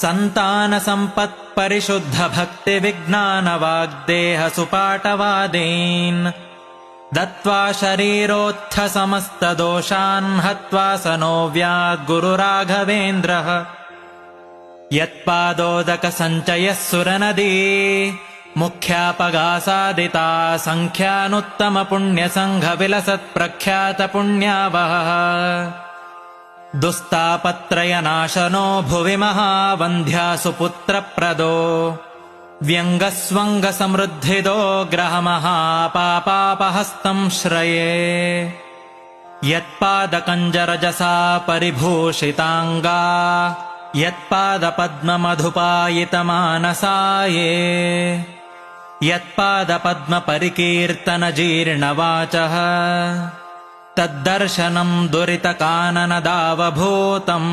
सन्तानसम्पत्परिशुद्धभक्तिविज्ञानवाग्देहसुपाटवादीन् दत्त्वा शरीरोत्थ समस्तदोषान् हत्वा स नोऽव्याद्गुरुराघवेन्द्रः यत्पादोदकसञ्चयः सुरनदी मुख्यापगासादिता सङ्ख्यानुत्तमपुण्यसङ्घविलसत्प्रख्यातपुण्यावहः दुस्तापत्रयनाशनो भुवि महावन्ध्यासु पुत्रप्रदो व्यङ्गस्वङ्गसमृद्धिदो ग्रहमहापापापहस्तं श्रये यत्पादकञ्जरजसा परिभूषिताङ्गा यत्पादपद्ममधुपायितमानसाये यत्पादपद्मपरिकीर्तनजीर्णवाचः तद्दर्शनं दुरितकाननदावभूतम्